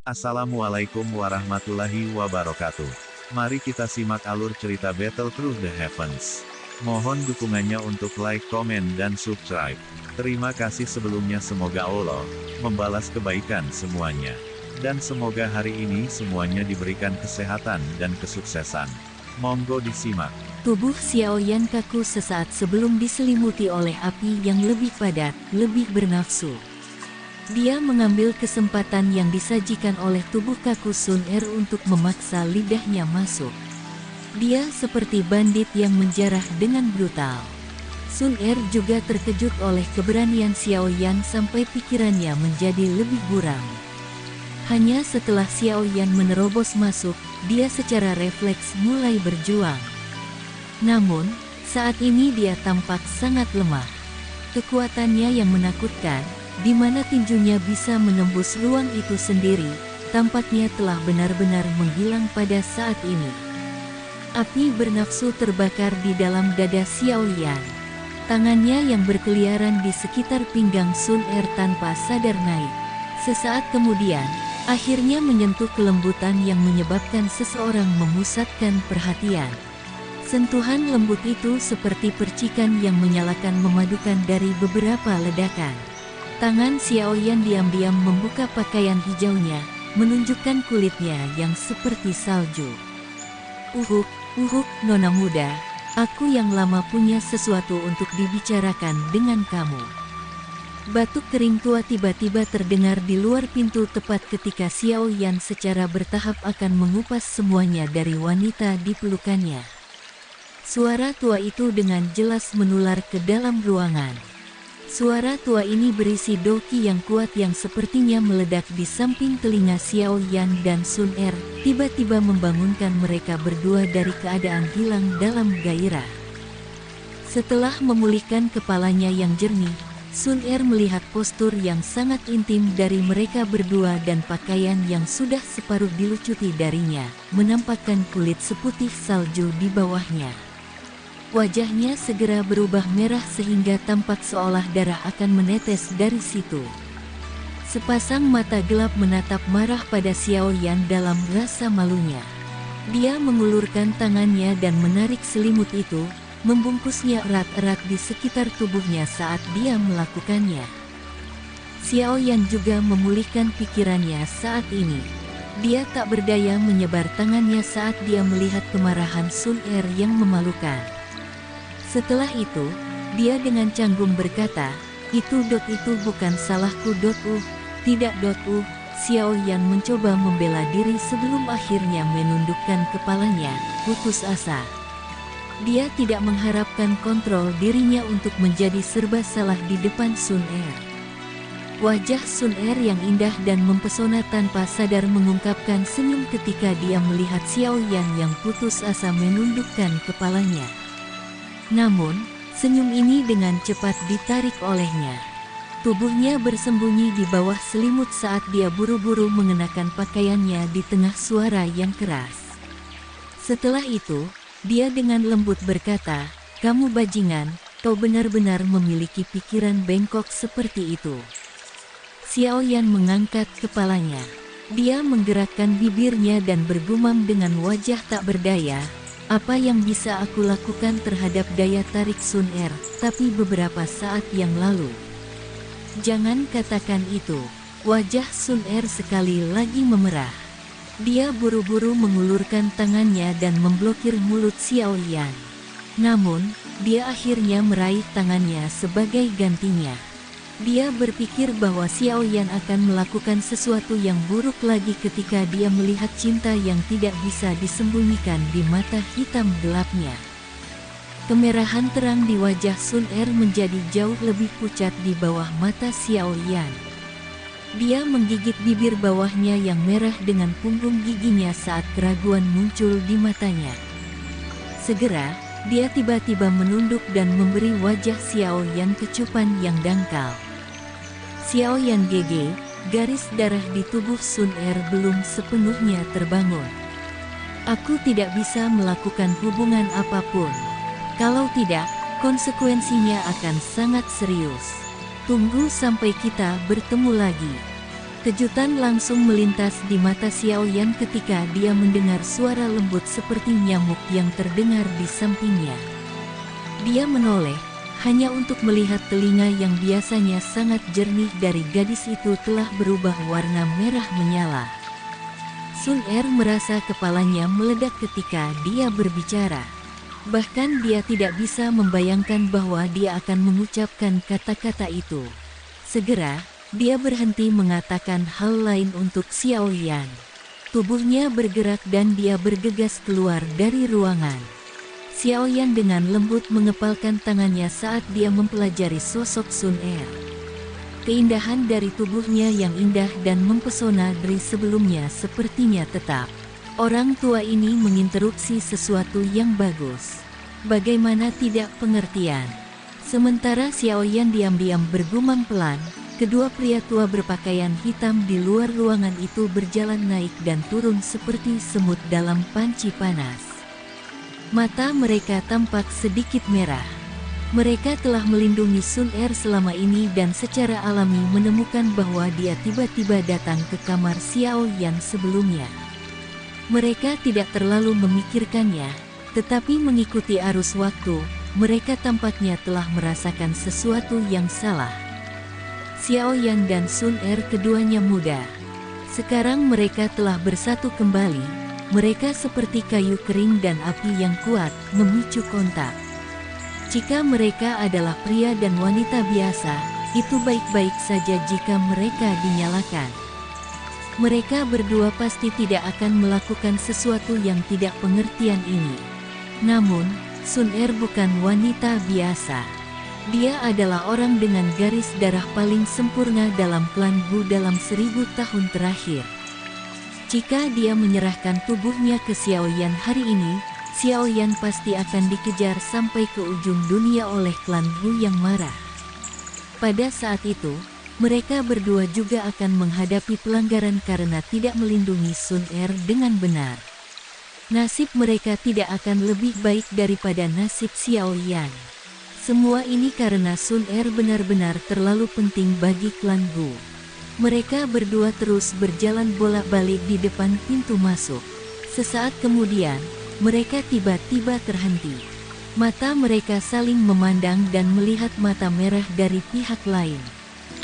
Assalamualaikum warahmatullahi wabarakatuh. Mari kita simak alur cerita Battle Through the Heavens. Mohon dukungannya untuk like, komen, dan subscribe. Terima kasih sebelumnya, semoga Allah membalas kebaikan semuanya. Dan semoga hari ini semuanya diberikan kesehatan dan kesuksesan. Monggo disimak. Tubuh Xiaoyan kaku sesaat sebelum diselimuti oleh api yang lebih padat, lebih bernafsu. Dia mengambil kesempatan yang disajikan oleh tubuh kaku Sun Er untuk memaksa lidahnya masuk. Dia seperti bandit yang menjarah dengan brutal. Sun Er juga terkejut oleh keberanian Xiaoyan sampai pikirannya menjadi lebih buram. Hanya setelah Xiaoyan menerobos masuk, dia secara refleks mulai berjuang. Namun, saat ini dia tampak sangat lemah. Kekuatannya yang menakutkan, di mana tinjunya bisa menembus ruang itu sendiri, tampaknya telah benar-benar menghilang pada saat ini. Api bernafsu terbakar di dalam dada Xiaoyan. Tangannya yang berkeliaran di sekitar pinggang Sun Er tanpa sadar naik. Sesaat kemudian, akhirnya menyentuh kelembutan yang menyebabkan seseorang memusatkan perhatian. Sentuhan lembut itu seperti percikan yang menyalakan memadukan dari beberapa ledakan. Tangan Xiaoyan diam-diam membuka pakaian hijaunya, menunjukkan kulitnya yang seperti salju. Uhuk, nona muda, aku yang lama punya sesuatu untuk dibicarakan dengan kamu. Batuk kering tua tiba-tiba terdengar di luar pintu tepat ketika Xiaoyan secara bertahap akan mengupas semuanya dari wanita di pelukannya. Suara tua itu dengan jelas menular ke dalam ruangan. Suara tua ini berisi doki yang kuat yang sepertinya meledak di samping telinga Xiaoyan dan Sun Er, tiba-tiba membangunkan mereka berdua dari keadaan hilang dalam gairah. Setelah memulihkan kepalanya yang jernih, Sun Er melihat postur yang sangat intim dari mereka berdua dan pakaian yang sudah separuh dilucuti darinya, menampakkan kulit seputih salju di bawahnya. Wajahnya segera berubah merah sehingga tampak seolah darah akan menetes dari situ. Sepasang mata gelap menatap marah pada Xiaoyan dalam rasa malunya. Dia mengulurkan tangannya dan menarik selimut itu, membungkusnya erat-erat di sekitar tubuhnya saat dia melakukannya. Xiaoyan juga memulihkan pikirannya saat ini. Dia tak berdaya menyebar tangannya saat dia melihat kemarahan Sun Er yang memalukan. Setelah itu, dia dengan canggung berkata, itu bukan salahku. Tidak. Xiaoyan mencoba membela diri sebelum akhirnya menundukkan kepalanya, putus asa. Dia tidak mengharapkan kontrol dirinya untuk menjadi serba salah di depan Sun Er. Wajah Sun Er yang indah dan mempesona tanpa sadar mengungkapkan senyum ketika dia melihat Xiaoyan yang putus asa menundukkan kepalanya. Namun, senyum ini dengan cepat ditarik olehnya. Tubuhnya bersembunyi di bawah selimut saat dia buru-buru mengenakan pakaiannya di tengah suara yang keras. Setelah itu, dia dengan lembut berkata, kamu bajingan, kau benar-benar memiliki pikiran bengkok seperti itu. Xiaoyan mengangkat kepalanya. Dia menggerakkan bibirnya dan bergumam dengan wajah tak berdaya, apa yang bisa aku lakukan terhadap daya tarik Sun Er, tapi beberapa saat yang lalu. Jangan katakan itu. Wajah Sun Er sekali lagi memerah. Dia buru-buru mengulurkan tangannya dan memblokir mulut Xiaoyan. Namun, dia akhirnya meraih tangannya sebagai gantinya. Dia berpikir bahwa Xiaoyan akan melakukan sesuatu yang buruk lagi ketika dia melihat cinta yang tidak bisa disembunyikan di mata hitam gelapnya. Kemerahan terang di wajah Sun Er menjadi jauh lebih pucat di bawah mata Xiaoyan. Dia menggigit bibir bawahnya yang merah dengan punggung giginya saat keraguan muncul di matanya. Segera, dia tiba-tiba menunduk dan memberi wajah Xiaoyan kecupan yang dangkal. Xiaoyan GG, garis darah di tubuh Sun Er belum sepenuhnya terbangun. Aku tidak bisa melakukan hubungan apapun. Kalau tidak, konsekuensinya akan sangat serius. Tunggu sampai kita bertemu lagi. Kejutan langsung melintas di mata Xiaoyan ketika dia mendengar suara lembut seperti nyamuk yang terdengar di sampingnya. Dia menoleh, hanya untuk melihat telinga yang biasanya sangat jernih dari gadis itu telah berubah warna merah menyala. Sun Er merasa kepalanya meledak ketika dia berbicara. Bahkan dia tidak bisa membayangkan bahwa dia akan mengucapkan kata-kata itu. Segera, dia berhenti mengatakan hal lain untuk Xiaoyan. Tubuhnya bergerak dan dia bergegas keluar dari ruangan. Xiaoyan dengan lembut mengepalkan tangannya saat dia mempelajari sosok Sun Er. Keindahan dari tubuhnya yang indah dan mempesona dari sebelumnya sepertinya tetap. Orang tua ini menginterupsi sesuatu yang bagus. Bagaimana tidak pengertian? Sementara Xiaoyan diam-diam bergumam pelan, kedua pria tua berpakaian hitam di luar ruangan itu berjalan naik dan turun seperti semut dalam panci panas. Mata mereka tampak sedikit merah. Mereka telah melindungi Sun Er selama ini dan secara alami menemukan bahwa dia tiba-tiba datang ke kamar Xiaoyan sebelumnya. Mereka tidak terlalu memikirkannya, tetapi mengikuti arus waktu, mereka tampaknya telah merasakan sesuatu yang salah. Xiaoyan dan Sun Er keduanya muda. Sekarang mereka telah bersatu kembali. Mereka seperti kayu kering dan api yang kuat, memicu kontak. Jika mereka adalah pria dan wanita biasa, itu baik-baik saja jika mereka dinyalakan. Mereka berdua pasti tidak akan melakukan sesuatu yang tidak pengertian ini. Namun, Sun Er bukan wanita biasa. Dia adalah orang dengan garis darah paling sempurna dalam klan Wu dalam 1000 tahun terakhir. Jika dia menyerahkan tubuhnya ke Xiaoyan hari ini, Xiaoyan pasti akan dikejar sampai ke ujung dunia oleh klan Wu yang marah. Pada saat itu, mereka berdua juga akan menghadapi pelanggaran karena tidak melindungi Sun Er dengan benar. Nasib mereka tidak akan lebih baik daripada nasib Xiaoyan. Semua ini karena Sun Er benar-benar terlalu penting bagi klan Wu. Mereka berdua terus berjalan bolak-balik di depan pintu masuk. Sesaat kemudian, mereka tiba-tiba terhenti. Mata mereka saling memandang dan melihat mata merah dari pihak lain.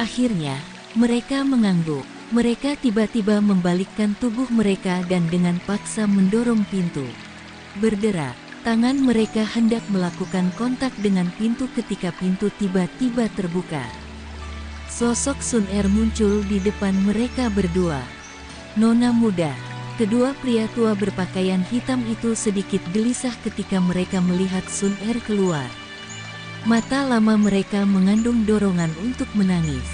Akhirnya, mereka mengangguk. Mereka tiba-tiba membalikkan tubuh mereka dan dengan paksa mendorong pintu. Berderak. Tangan mereka hendak melakukan kontak dengan pintu ketika pintu tiba-tiba terbuka. Sosok Sun Er muncul di depan mereka berdua. Nona muda. Kedua pria tua berpakaian hitam itu sedikit gelisah ketika mereka melihat Sun Er keluar. Mata lama mereka mengandung dorongan untuk menangis.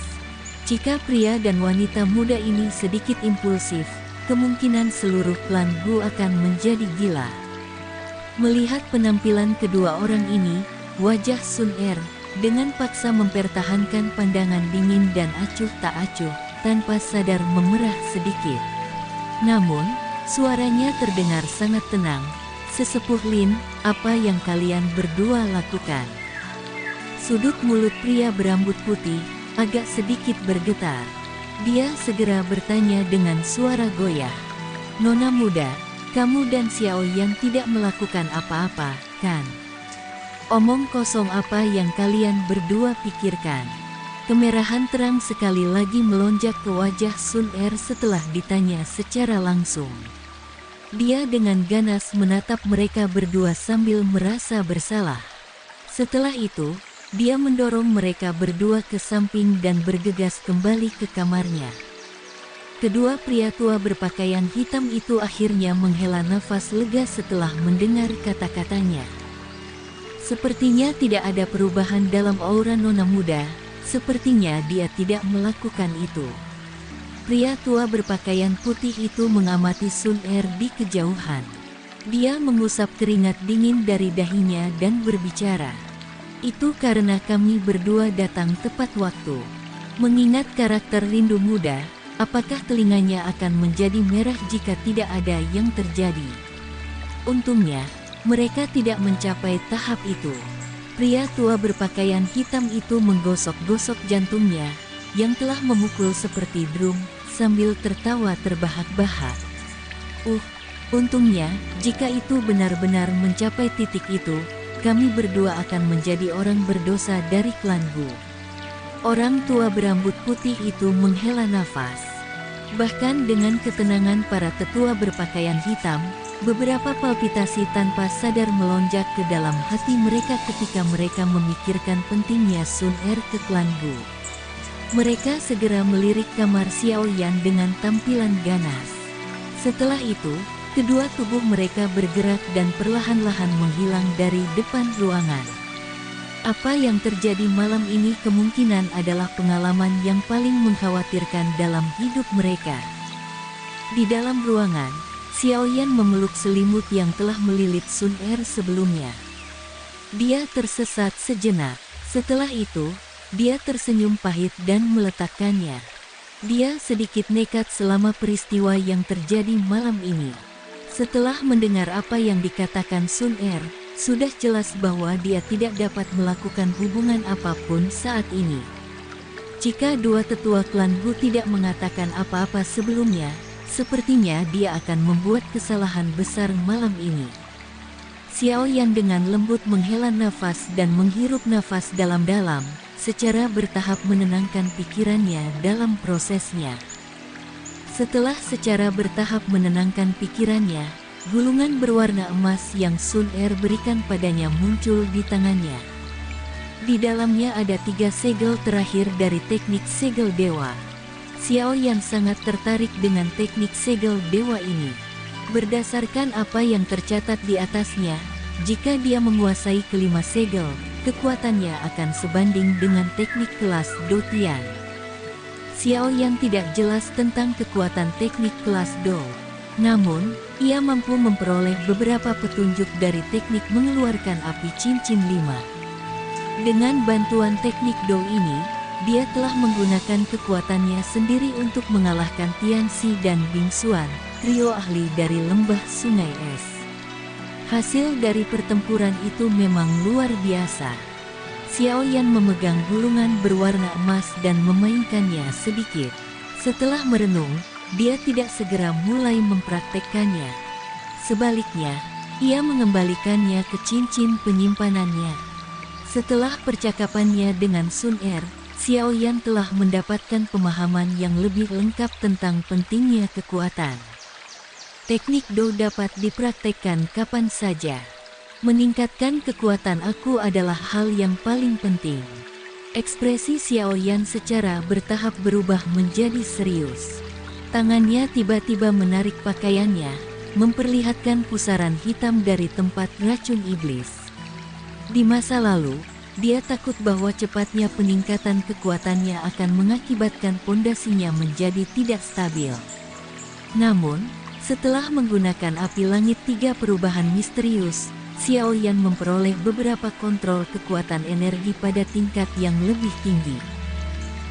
Jika pria dan wanita muda ini sedikit impulsif, kemungkinan seluruh klan Wu akan menjadi gila. Melihat penampilan kedua orang ini, wajah Sun Er dengan paksa mempertahankan pandangan dingin dan acuh tak acuh, tanpa sadar memerah sedikit. Namun, suaranya terdengar sangat tenang. "Sesepuh Lin, apa yang kalian berdua lakukan?" Sudut mulut pria berambut putih agak sedikit bergetar. Dia segera bertanya dengan suara goyah. "Nona muda, kamu dan Xiaoyan tidak melakukan apa-apa, kan? Omong kosong apa yang kalian berdua pikirkan?" Kemerahan terang sekali lagi melonjak ke wajah Sun Er setelah ditanya secara langsung. Dia dengan ganas menatap mereka berdua sambil merasa bersalah. Setelah itu, dia mendorong mereka berdua ke samping dan bergegas kembali ke kamarnya. Kedua pria tua berpakaian hitam itu akhirnya menghela nafas lega setelah mendengar kata-katanya. Sepertinya tidak ada perubahan dalam aura nona muda, sepertinya dia tidak melakukan itu. Pria tua berpakaian putih itu mengamati Sun Er di kejauhan. Dia mengusap keringat dingin dari dahinya dan berbicara. "Itu karena kami berdua datang tepat waktu. Mengingat karakter rindu muda, apakah telinganya akan menjadi merah jika tidak ada yang terjadi?" Untungnya, mereka tidak mencapai tahap itu. Pria tua berpakaian hitam itu menggosok-gosok jantungnya, yang telah memukul seperti drum, sambil tertawa terbahak-bahak. Untungnya, jika itu benar-benar mencapai titik itu, kami berdua akan menjadi orang berdosa dari klan Gu. Orang tua berambut putih itu menghela nafas. Bahkan dengan ketenangan para tetua berpakaian hitam, beberapa palpitasi tanpa sadar melonjak ke dalam hati mereka ketika mereka memikirkan pentingnya Sun Er ke klan Gu. Mereka segera melirik kamar Xiao Yan dengan tampilan ganas. Setelah itu, kedua tubuh mereka bergerak dan perlahan-lahan menghilang dari depan ruangan. Apa yang terjadi malam ini kemungkinan adalah pengalaman yang paling mengkhawatirkan dalam hidup mereka. Di dalam ruangan, Xiao Yan memeluk selimut yang telah melilit Sun Er sebelumnya. Dia tersesat sejenak. Setelah itu, dia tersenyum pahit dan meletakkannya. Dia sedikit nekat selama peristiwa yang terjadi malam ini. Setelah mendengar apa yang dikatakan Sun Er, sudah jelas bahwa dia tidak dapat melakukan hubungan apapun saat ini. Jika dua tetua klan Gu tidak mengatakan apa-apa sebelumnya, sepertinya dia akan membuat kesalahan besar malam ini. Xiao Yan dengan lembut menghela nafas dan menghirup nafas dalam-dalam, secara bertahap menenangkan pikirannya dalam prosesnya. Setelah secara bertahap menenangkan pikirannya, gulungan berwarna emas yang Sun Er berikan padanya muncul di tangannya. Di dalamnya ada 3 segel terakhir dari teknik segel dewa. Xiao Yan sangat tertarik dengan teknik segel dewa ini. Berdasarkan apa yang tercatat di atasnya, jika dia menguasai kelima segel, kekuatannya akan sebanding dengan teknik kelas Do Tian. Xiao Yan tidak jelas tentang kekuatan teknik kelas Do. Namun, ia mampu memperoleh beberapa petunjuk dari teknik mengeluarkan api cincin 5. Dengan bantuan teknik Do ini, dia telah menggunakan kekuatannya sendiri untuk mengalahkan Tianxi dan Bing Xuan, trio ahli dari lembah sungai es. Hasil dari pertempuran itu memang luar biasa. Xiao Yan memegang gulungan berwarna emas dan memainkannya sedikit. Setelah merenung, dia tidak segera mulai mempraktekkannya. Sebaliknya, ia mengembalikannya ke cincin penyimpanannya. Setelah percakapannya dengan Sun Er, Xiao Yan telah mendapatkan pemahaman yang lebih lengkap tentang pentingnya kekuatan. Teknik Do dapat dipraktekkan kapan saja. Meningkatkan kekuatan aku adalah hal yang paling penting. Ekspresi Xiao Yan secara bertahap berubah menjadi serius. Tangannya tiba-tiba menarik pakaiannya, memperlihatkan pusaran hitam dari tempat racun iblis. Di masa lalu, dia takut bahwa cepatnya peningkatan kekuatannya akan mengakibatkan pondasinya menjadi tidak stabil. Namun, setelah menggunakan api langit 3 perubahan misterius, Xiao Yan memperoleh beberapa kontrol kekuatan energi pada tingkat yang lebih tinggi.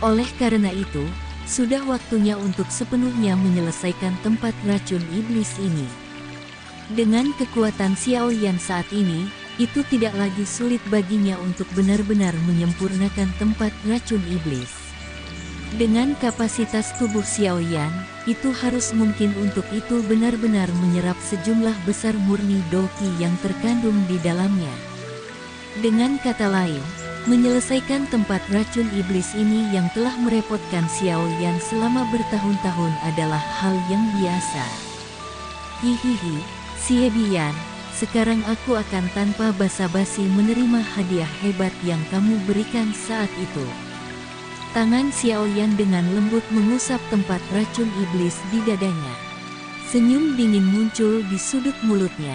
Oleh karena itu, sudah waktunya untuk sepenuhnya menyelesaikan tempat racun iblis ini. Dengan kekuatan Xiao Yan saat ini, itu tidak lagi sulit baginya untuk benar-benar menyempurnakan tempat racun iblis. Dengan kapasitas tubuh Xiao Yan, itu harus mungkin untuk itu benar-benar menyerap sejumlah besar murni Do Qi yang terkandung di dalamnya. Dengan kata lain, menyelesaikan tempat racun iblis ini yang telah merepotkan Xiao Yan selama bertahun-tahun adalah hal yang biasa. Hihihi, Xie Bian, sekarang aku akan tanpa basa-basi menerima hadiah hebat yang kamu berikan saat itu. Tangan Xiao Yan dengan lembut mengusap tempat racun iblis di dadanya. Senyum dingin muncul di sudut mulutnya.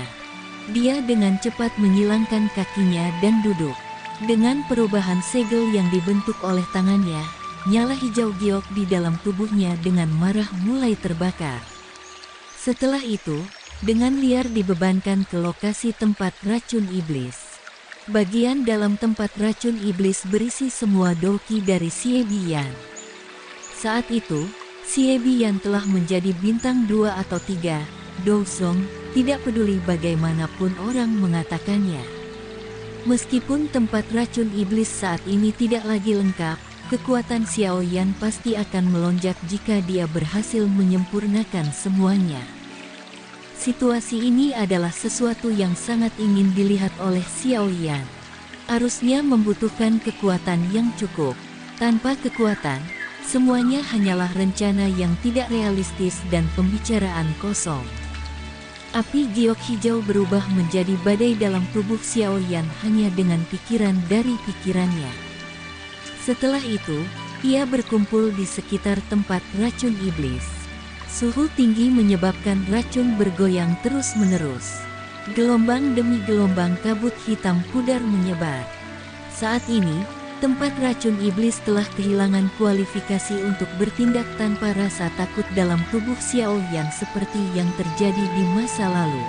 Dia dengan cepat menyilangkan kakinya dan duduk. Dengan perubahan segel yang dibentuk oleh tangannya, nyala hijau giok di dalam tubuhnya dengan marah mulai terbakar. Setelah itu, dengan liar dibebankan ke lokasi tempat racun iblis. Bagian dalam tempat racun iblis berisi semua Do Qi dari Xie Bian. Saat itu, Xie Bian telah menjadi bintang 2 atau 3, Do Song, tidak peduli bagaimanapun orang mengatakannya. Meskipun tempat racun iblis saat ini tidak lagi lengkap, kekuatan Xiao Yan pasti akan melonjak jika dia berhasil menyempurnakan semuanya. Situasi ini adalah sesuatu yang sangat ingin dilihat oleh Xiao Yan. Arusnya membutuhkan kekuatan yang cukup. Tanpa kekuatan, semuanya hanyalah rencana yang tidak realistis dan pembicaraan kosong. Api giok hijau berubah menjadi badai dalam tubuh Xiao Yan hanya dengan pikiran dari pikirannya. Setelah itu, ia berkumpul di sekitar tempat racun iblis. Suhu tinggi menyebabkan racun bergoyang terus-menerus. Gelombang demi gelombang kabut hitam pudar menyebar. Saat ini, tempat racun iblis telah kehilangan kualifikasi untuk bertindak tanpa rasa takut dalam tubuh Xiao Yan seperti yang terjadi di masa lalu.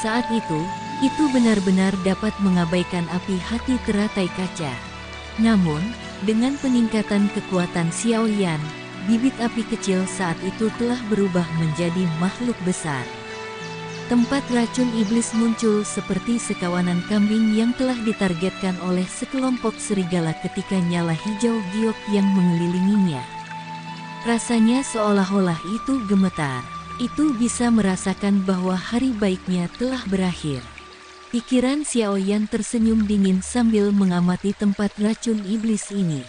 Saat itu benar-benar dapat mengabaikan api hati teratai kaca. Namun, dengan peningkatan kekuatan Xiao Yan, bibit api kecil saat itu telah berubah menjadi makhluk besar. Tempat racun iblis muncul seperti sekawanan kambing yang telah ditargetkan oleh sekelompok serigala ketika nyala hijau giok yang mengelilinginya. Rasanya seolah-olah itu gemetar. Itu bisa merasakan bahwa hari baiknya telah berakhir. Pikiran Xiao Yan tersenyum dingin sambil mengamati tempat racun iblis ini.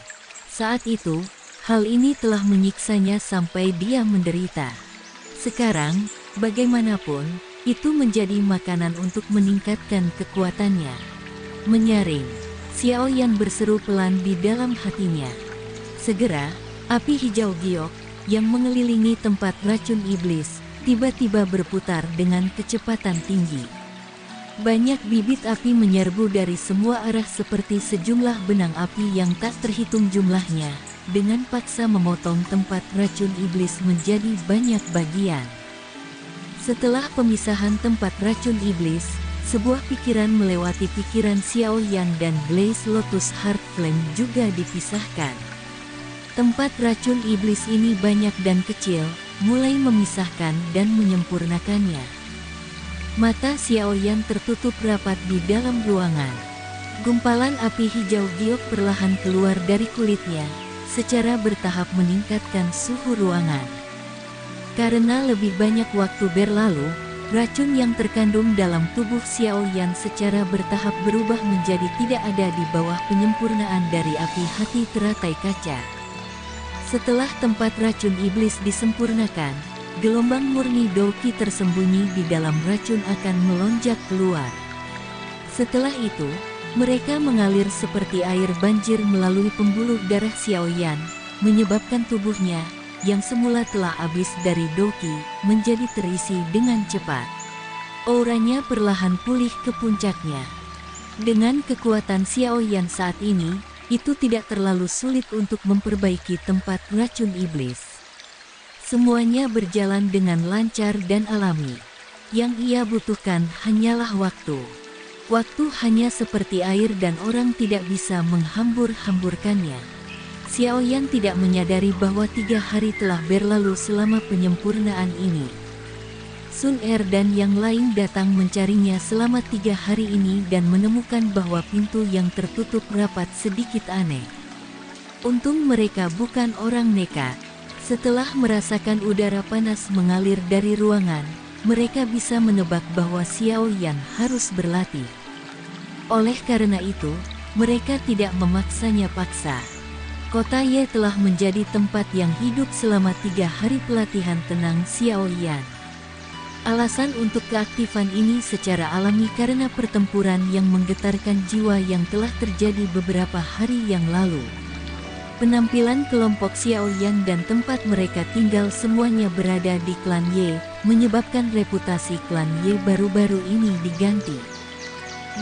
Saat itu, hal ini telah menyiksanya sampai dia menderita. Sekarang, bagaimanapun, itu menjadi makanan untuk meningkatkan kekuatannya. Menyaring, Xiao Yan berseru pelan di dalam hatinya. Segera, api hijau giok, yang mengelilingi tempat racun iblis, tiba-tiba berputar dengan kecepatan tinggi. Banyak bibit api menyerbu dari semua arah seperti sejumlah benang api yang tak terhitung jumlahnya, dengan paksa memotong tempat racun iblis menjadi banyak bagian. Setelah pemisahan tempat racun iblis, sebuah pikiran melewati pikiran Xiao Yan dan Blaze Lotus Heart Flame juga dipisahkan. Tempat racun iblis ini banyak dan kecil, mulai memisahkan dan menyempurnakannya. Mata Xiao Yan tertutup rapat di dalam ruangan. Gumpalan api hijau giok perlahan keluar dari kulitnya, secara bertahap meningkatkan suhu ruangan. Karena lebih banyak waktu berlalu, racun yang terkandung dalam tubuh Xiao Yan secara bertahap berubah menjadi tidak ada di bawah penyempurnaan dari api hati teratai kaca. Setelah tempat racun iblis disempurnakan, gelombang murni Douqi tersembunyi di dalam racun akan melonjak keluar. Setelah itu, mereka mengalir seperti air banjir melalui pembuluh darah Xiao Yan, menyebabkan tubuhnya, yang semula telah habis dari Douqi, menjadi terisi dengan cepat. Auranya perlahan pulih ke puncaknya. Dengan kekuatan Xiao Yan saat ini, itu tidak terlalu sulit untuk memperbaiki tempat racun iblis. Semuanya berjalan dengan lancar dan alami. Yang ia butuhkan hanyalah waktu. Waktu hanya seperti air dan orang tidak bisa menghambur-hamburkannya. Xiao Yan tidak menyadari bahwa 3 hari telah berlalu selama penyempurnaan ini. Sun Er dan yang lain datang mencarinya selama 3 hari ini dan menemukan bahwa pintu yang tertutup rapat sedikit aneh. Untung mereka bukan orang nekat. Setelah merasakan udara panas mengalir dari ruangan, mereka bisa menebak bahwa Xiao Yan harus berlatih. Oleh karena itu, mereka tidak memaksanya paksa. Kota Ye telah menjadi tempat yang hidup selama 3 hari pelatihan tenang Xiao Yan. Alasan untuk keaktifan ini secara alami karena pertempuran yang menggetarkan jiwa yang telah terjadi beberapa hari yang lalu. Penampilan kelompok Xiao Yan dan tempat mereka tinggal semuanya berada di klan Ye, menyebabkan reputasi klan Ye baru-baru ini diganti.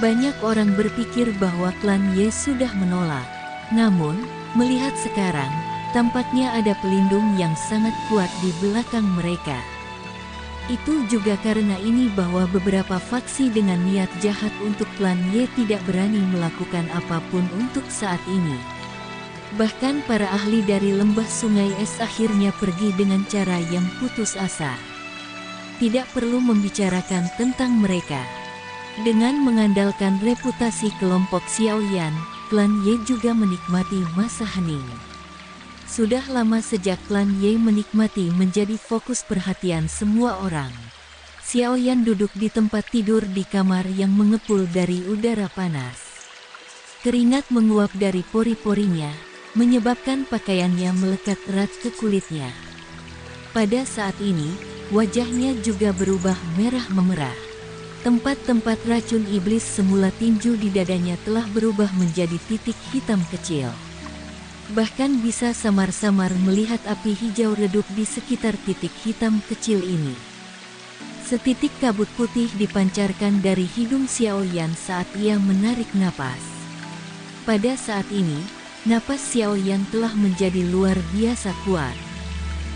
Banyak orang berpikir bahwa klan Ye sudah menolak. Namun, melihat sekarang, tampaknya ada pelindung yang sangat kuat di belakang mereka. Itu juga karena ini bahwa beberapa faksi dengan niat jahat untuk klan Ye tidak berani melakukan apapun untuk saat ini. Bahkan para ahli dari lembah sungai es akhirnya pergi dengan cara yang putus asa. Tidak perlu membicarakan tentang mereka. Dengan mengandalkan reputasi kelompok Xiao Yan, klan Ye juga menikmati masa hening. Sudah lama sejak klan Ye menikmati menjadi fokus perhatian semua orang. Xiaoyan duduk di tempat tidur di kamar yang mengepul dari udara panas. Keringat menguap dari pori-porinya, menyebabkan pakaiannya melekat erat ke kulitnya. Pada saat ini, wajahnya juga berubah merah memerah. Tempat-tempat racun iblis semula tinju di dadanya telah berubah menjadi titik hitam kecil. Bahkan bisa samar-samar melihat api hijau redup di sekitar titik hitam kecil ini. Setitik kabut putih dipancarkan dari hidung Xiaoyan saat ia menarik napas. Pada saat ini, napas Xiaoyan telah menjadi luar biasa kuat.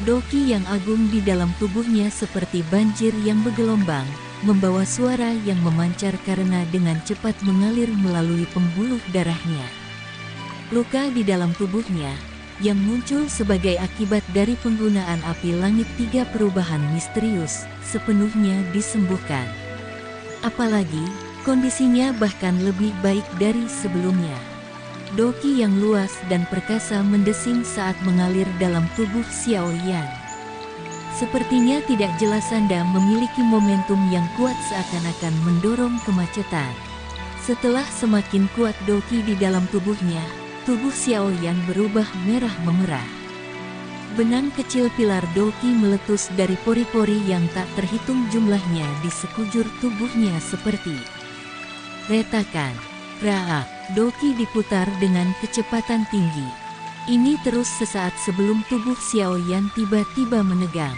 Doqi yang agung di dalam tubuhnya seperti banjir yang bergelombang, membawa suara yang memancar karena dengan cepat mengalir melalui pembuluh darahnya. Luka di dalam tubuhnya, yang muncul sebagai akibat dari penggunaan api langit tiga perubahan misterius, sepenuhnya disembuhkan. Apalagi, kondisinya bahkan lebih baik dari sebelumnya. Doqi yang luas dan perkasa mendesing saat mengalir dalam tubuh Xiaoyan. Sepertinya tidak jelas Anda memiliki momentum yang kuat seakan-akan mendorong kemacetan. Setelah semakin kuat Doqi di dalam tubuhnya, tubuh Xiaoyan berubah merah memerah. Benang kecil pilar Doqi meletus dari pori-pori yang tak terhitung jumlahnya di sekujur tubuhnya seperti retakan. Raak, Doqi diputar dengan kecepatan tinggi. Ini terus sesaat sebelum tubuh Xiaoyan tiba-tiba menegang.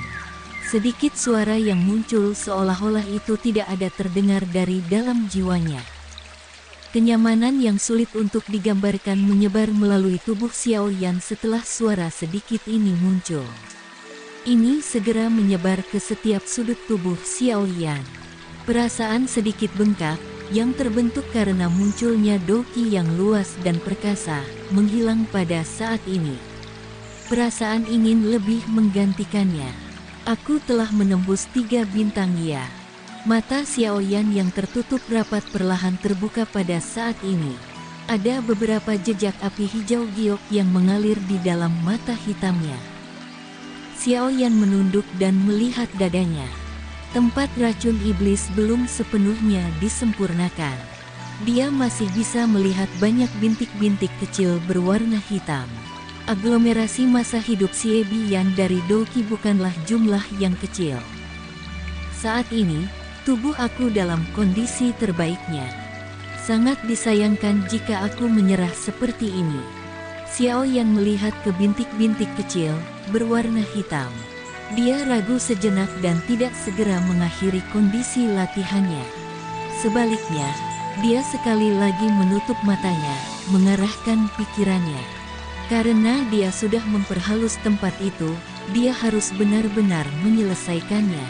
Sedikit suara yang muncul seolah-olah itu tidak ada terdengar dari dalam jiwanya. Kenyamanan yang sulit untuk digambarkan menyebar melalui tubuh Xiaoyan setelah suara sedikit ini muncul. Ini segera menyebar ke setiap sudut tubuh Xiaoyan. Perasaan sedikit bengkak, yang terbentuk karena munculnya Doqi yang luas dan perkasa, menghilang pada saat ini. Perasaan ingin lebih menggantikannya. Aku telah menembus 3 bintang ya. Mata Xiaoyan yang tertutup rapat perlahan terbuka pada saat ini. Ada beberapa jejak api hijau giok yang mengalir di dalam mata hitamnya. Xiaoyan menunduk dan melihat dadanya. Tempat racun iblis belum sepenuhnya disempurnakan. Dia masih bisa melihat banyak bintik-bintik kecil berwarna hitam. Aglomerasi masa hidup Xie Biyan dari Doqi bukanlah jumlah yang kecil. Saat ini, tubuh aku dalam kondisi terbaiknya. Sangat disayangkan jika aku menyerah seperti ini. Xiaoyan melihat ke bintik-bintik kecil, berwarna hitam. Dia ragu sejenak dan tidak segera mengakhiri kondisi latihannya. Sebaliknya, dia sekali lagi menutup matanya, mengarahkan pikirannya. Karena dia sudah memperhalus tempat itu, dia harus benar-benar menyelesaikannya.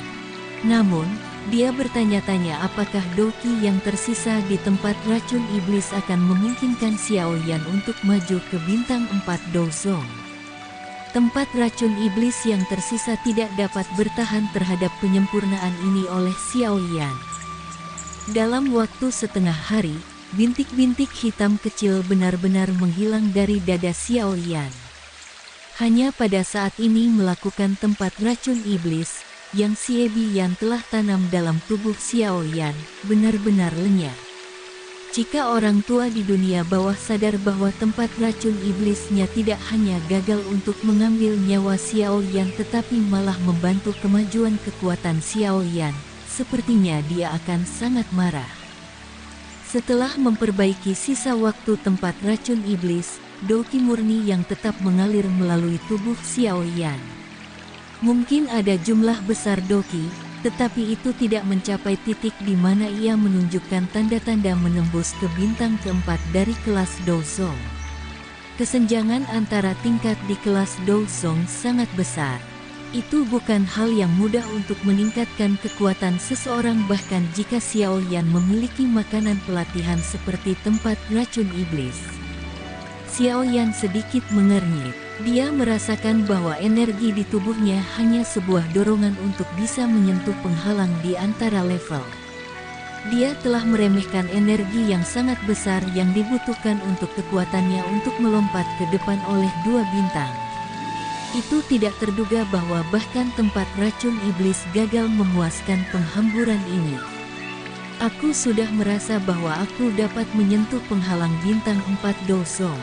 Namun, dia bertanya-tanya apakah Doqi yang tersisa di tempat racun iblis akan memungkinkan Xiaoyan untuk maju ke bintang 4 Douzong. Tempat racun iblis yang tersisa tidak dapat bertahan terhadap penyempurnaan ini oleh Xiaoyan. Dalam waktu setengah hari, bintik-bintik hitam kecil benar-benar menghilang dari dada Xiaoyan. Hanya pada saat ini melakukan tempat racun iblis, yang Xie Biyan telah tanam dalam tubuh Xiaoyan, benar-benar lenyap. Jika orang tua di dunia bawah sadar bahwa tempat racun iblisnya tidak hanya gagal untuk mengambil nyawa Xiaoyan tetapi malah membantu kemajuan kekuatan Xiaoyan, sepertinya dia akan sangat marah. Setelah memperbaiki sisa waktu tempat racun iblis, Doqi murni yang tetap mengalir melalui tubuh Xiaoyan. Mungkin ada jumlah besar Doqi, tetapi itu tidak mencapai titik di mana ia menunjukkan tanda-tanda menembus ke bintang keempat dari kelas Douzong. Kesenjangan antara tingkat di kelas Douzong sangat besar. Itu bukan hal yang mudah untuk meningkatkan kekuatan seseorang bahkan jika Xiaoyan memiliki makanan pelatihan seperti tempat racun iblis. Xiaoyan sedikit mengernyit. Dia merasakan bahwa energi di tubuhnya hanya sebuah dorongan untuk bisa menyentuh penghalang di antara level. Dia telah meremehkan energi yang sangat besar yang dibutuhkan untuk kekuatannya untuk melompat ke depan oleh 2 bintang. Itu tidak terduga bahwa bahkan tempat racun iblis gagal memuaskan penghamburan ini. Aku sudah merasa bahwa aku dapat menyentuh penghalang bintang 4 Dosong.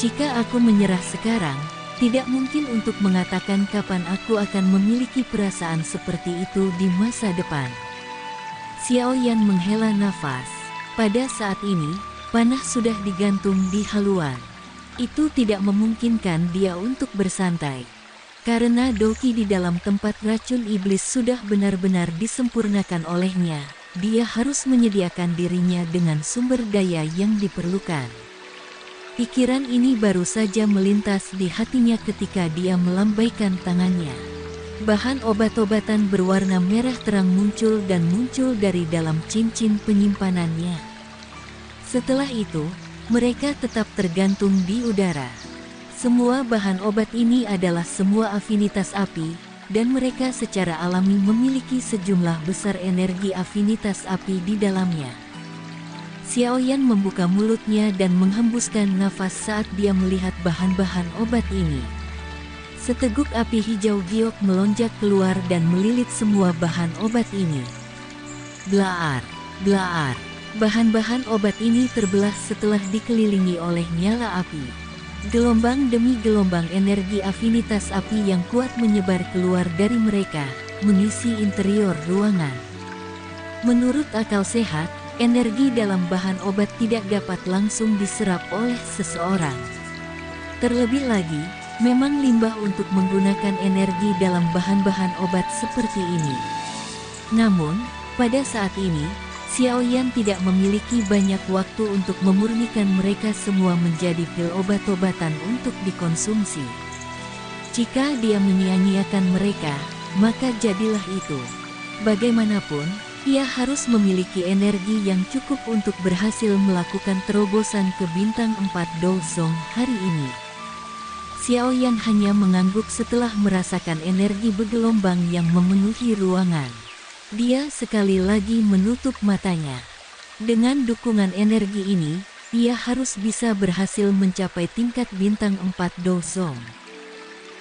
Jika aku menyerah sekarang, tidak mungkin untuk mengatakan kapan aku akan memiliki perasaan seperti itu di masa depan. Xiao Yan menghela nafas. Pada saat ini, panah sudah digantung di haluan. Itu tidak memungkinkan dia untuk bersantai. Karena doki di dalam tempat racun iblis sudah benar-benar disempurnakan olehnya. Dia harus menyediakan dirinya dengan sumber daya yang diperlukan. Pikiran ini baru saja melintas di hatinya ketika dia melambaikan tangannya. Bahan obat-obatan berwarna merah terang muncul dan muncul dari dalam cincin penyimpanannya. Setelah itu, mereka tetap tergantung di udara. Semua bahan obat ini adalah semua afinitas api, dan mereka secara alami memiliki sejumlah besar energi afinitas api di dalamnya. Xiao Yan membuka mulutnya dan menghembuskan nafas saat dia melihat bahan-bahan obat ini. Seteguk api hijau giok melonjak keluar dan melilit semua bahan obat ini. Blaar, blaar. Bahan-bahan obat ini terbelah setelah dikelilingi oleh nyala api. Gelombang demi gelombang energi afinitas api yang kuat menyebar keluar dari mereka, mengisi interior ruangan. Menurut akal sehat, energi dalam bahan obat tidak dapat langsung diserap oleh seseorang. Terlebih lagi, memang limbah untuk menggunakan energi dalam bahan-bahan obat seperti ini. Namun, pada saat ini, Xiao Yan tidak memiliki banyak waktu untuk memurnikan mereka semua menjadi pil obat-obatan untuk dikonsumsi. Jika dia menyia-nyiakan mereka, maka jadilah itu. Bagaimanapun, ia harus memiliki energi yang cukup untuk berhasil melakukan terobosan ke bintang 4 Dosong hari ini. Xiao Yan hanya mengangguk setelah merasakan energi bergelombang yang memenuhi ruangan. Dia sekali lagi menutup matanya. Dengan dukungan energi ini, ia harus bisa berhasil mencapai tingkat bintang 4 Dosong.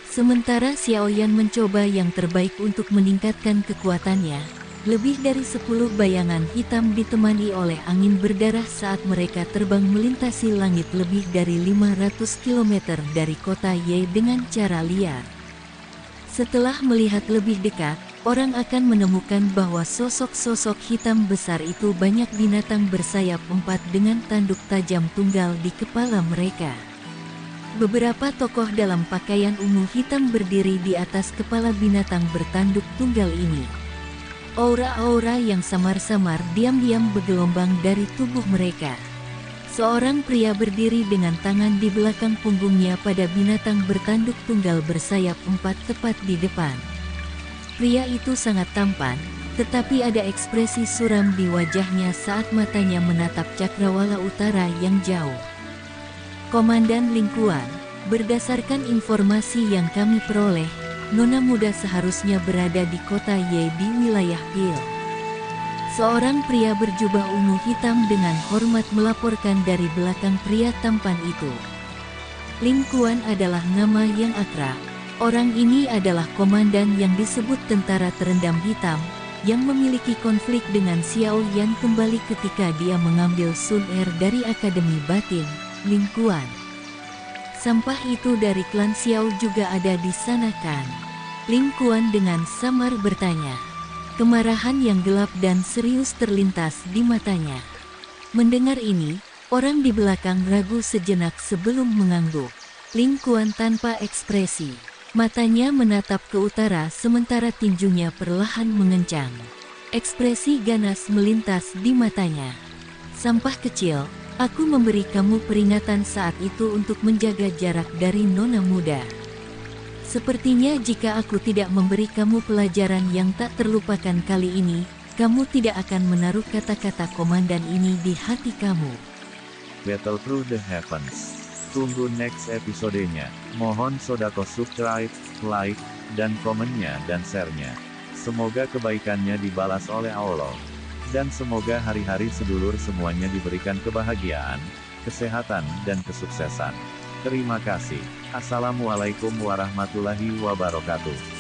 Sementara Xiao Yan mencoba yang terbaik untuk meningkatkan kekuatannya, lebih dari 10 bayangan hitam ditemani oleh angin berdarah saat mereka terbang melintasi langit lebih dari 500 km dari kota Ye dengan cara liar. Setelah melihat lebih dekat, orang akan menemukan bahwa sosok-sosok hitam besar itu banyak binatang bersayap 4 dengan tanduk tajam tunggal di kepala mereka. Beberapa tokoh dalam pakaian ungu hitam berdiri di atas kepala binatang bertanduk tunggal ini. Aura-aura yang samar-samar diam-diam bergelombang dari tubuh mereka. Seorang pria berdiri dengan tangan di belakang punggungnya pada binatang bertanduk tunggal bersayap 4 tepat di depan. Pria itu sangat tampan, tetapi ada ekspresi suram di wajahnya saat matanya menatap cakrawala utara yang jauh. Komandan Lingkuan, berdasarkan informasi yang kami peroleh, Nona muda seharusnya berada di kota Ye di wilayah Pil. Seorang pria berjubah ungu hitam dengan hormat melaporkan dari belakang pria tampan itu. Lingkuan adalah nama yang akrab. Orang ini adalah komandan yang disebut tentara terendam hitam, yang memiliki konflik dengan Xiao Yan kembali ketika dia mengambil Sun Er dari Akademi Batin, Lingkuan. Sampah itu dari klan Xiao juga ada di sana kan? Lingkuan dengan samar bertanya. Kemarahan yang gelap dan serius terlintas di matanya. Mendengar ini, orang di belakang ragu sejenak sebelum mengangguk. Lingkuan tanpa ekspresi. Matanya menatap ke utara sementara tinjunya perlahan mengencang. Ekspresi ganas melintas di matanya. Sampah kecil, aku memberi kamu peringatan saat itu untuk menjaga jarak dari Nona muda. Sepertinya jika aku tidak memberi kamu pelajaran yang tak terlupakan kali ini, kamu tidak akan menaruh kata-kata komandan ini di hati kamu. Battle Through the Heavens. Tunggu next episodenya. Mohon sodako subscribe, like, dan komennya dan share-nya. Semoga kebaikannya dibalas oleh Allah. Dan semoga hari-hari sedulur semuanya diberikan kebahagiaan, kesehatan, dan kesuksesan. Terima kasih. Assalamualaikum warahmatullahi wabarakatuh.